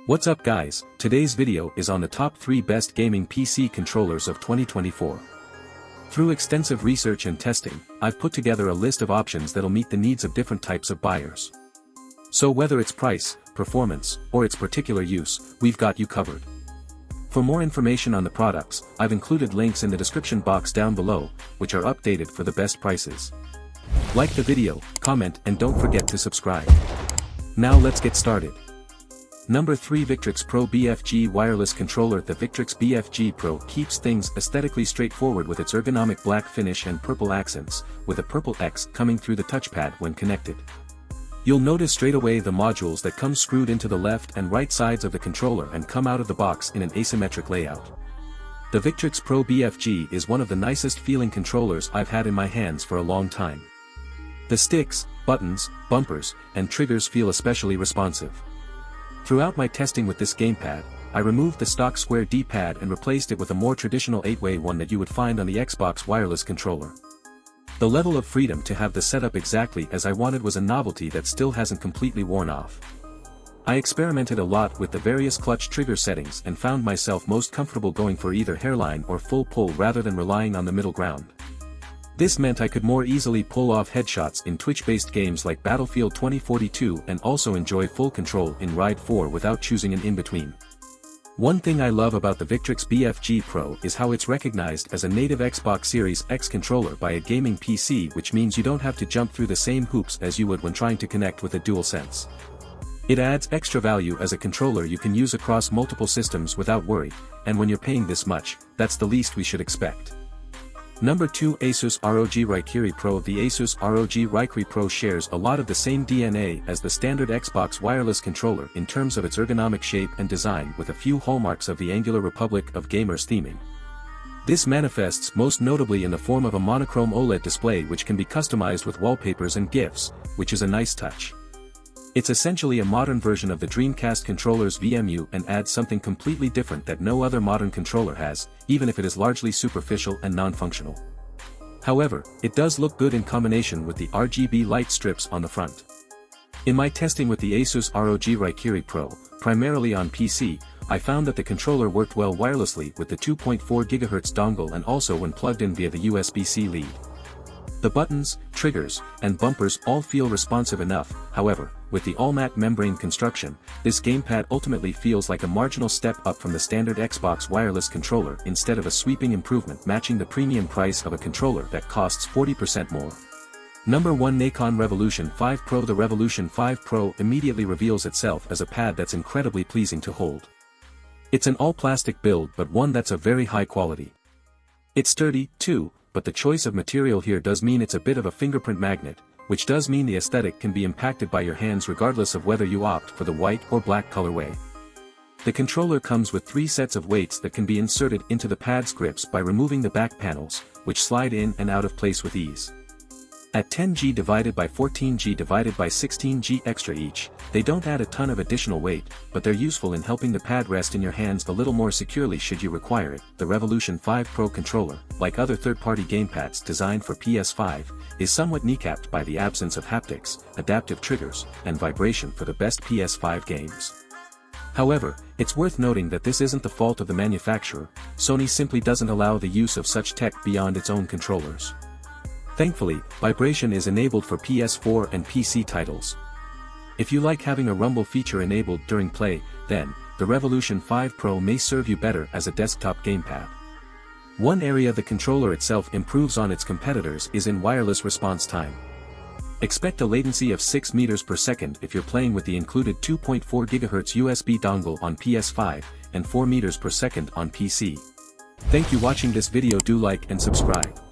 What's up guys, today's video is on the top 3 best gaming PC controllers of 2024. Through extensive research and testing, I've put together a list of options that'll meet the needs of different types of buyers. So whether it's price, performance, or its particular use, we've got you covered. For more information on the products, I've included links in the description box down below, which are updated for the best prices. Like the video, comment and don't forget to subscribe. Now let's get started. Number 3 Victrix Pro BFG Wireless Controller. The Victrix BFG Pro keeps things aesthetically straightforward with its ergonomic black finish and purple accents, with a purple X coming through the touchpad when connected. You'll notice straight away the modules that come screwed into the left and right sides of the controller and come out of the box in an asymmetric layout. The Victrix Pro BFG is one of the nicest feeling controllers I've had in my hands for a long time. The sticks, buttons, bumpers, and triggers feel especially responsive. Throughout my testing with this gamepad, I removed the stock square D-pad and replaced it with a more traditional 8-way one that you would find on the Xbox wireless controller. The level of freedom to have the setup exactly as I wanted was a novelty that still hasn't completely worn off. I experimented a lot with the various clutch trigger settings and found myself most comfortable going for either hairline or full pull rather than relying on the middle ground. This meant I could more easily pull off headshots in Twitch-based games like Battlefield 2042 and also enjoy full control in Ride 4 without choosing an in-between. One thing I love about the Victrix BFG Pro is how it's recognized as a native Xbox Series X controller by a gaming PC, which means you don't have to jump through the same hoops as you would when trying to connect with a DualSense. It adds extra value as a controller you can use across multiple systems without worry, and when you're paying this much, that's the least we should expect. Number 2 Asus ROG Raikiri Pro. The Asus ROG Raikiri Pro shares a lot of the same DNA as the standard Xbox wireless controller in terms of its ergonomic shape and design, with a few hallmarks of the Angular Republic of Gamers theming. This manifests most notably in the form of a monochrome OLED display which can be customized with wallpapers and GIFs, which is a nice touch. It's essentially a modern version of the Dreamcast controller's VMU and adds something completely different that no other modern controller has, even if it is largely superficial and non-functional. However, it does look good in combination with the RGB light strips on the front. In my testing with the Asus ROG Raikiri Pro, primarily on PC, I found that the controller worked well wirelessly with the 2.4 GHz dongle and also when plugged in via the USB-C lead. The buttons, triggers, and bumpers all feel responsive enough. However, with the all-matte membrane construction, this gamepad ultimately feels like a marginal step up from the standard Xbox wireless controller instead of a sweeping improvement matching the premium price of a controller that costs 40% more. Number 1 Nacon Revolution 5 Pro. The Revolution 5 Pro immediately reveals itself as a pad that's incredibly pleasing to hold. It's an all-plastic build, but one that's of very high quality. It's sturdy, too, but the choice of material here does mean it's a bit of a fingerprint magnet, which does mean the aesthetic can be impacted by your hands regardless of whether you opt for the white or black colorway. The controller comes with 3 sets of weights that can be inserted into the pad's grips by removing the back panels, which slide in and out of place with ease. At 10G divided by 14G divided by 16G extra each, they don't add a ton of additional weight, but they're useful in helping the pad rest in your hands a little more securely should you require it. The Revolution 5 Pro controller, like other third-party gamepads designed for PS5, is somewhat kneecapped by the absence of haptics, adaptive triggers, and vibration for the best PS5 games. However, it's worth noting that this isn't the fault of the manufacturer. Sony simply doesn't allow the use of such tech beyond its own controllers. Thankfully, vibration is enabled for PS4 and PC titles. If you like having a rumble feature enabled during play, then the Revolution 5 Pro may serve you better as a desktop gamepad. One area the controller itself improves on its competitors is in wireless response time. Expect a latency of 6 meters per second if you're playing with the included 2.4 GHz USB dongle on PS5, and 4 meters per second on PC. Thank you for watching this video. Do like and subscribe.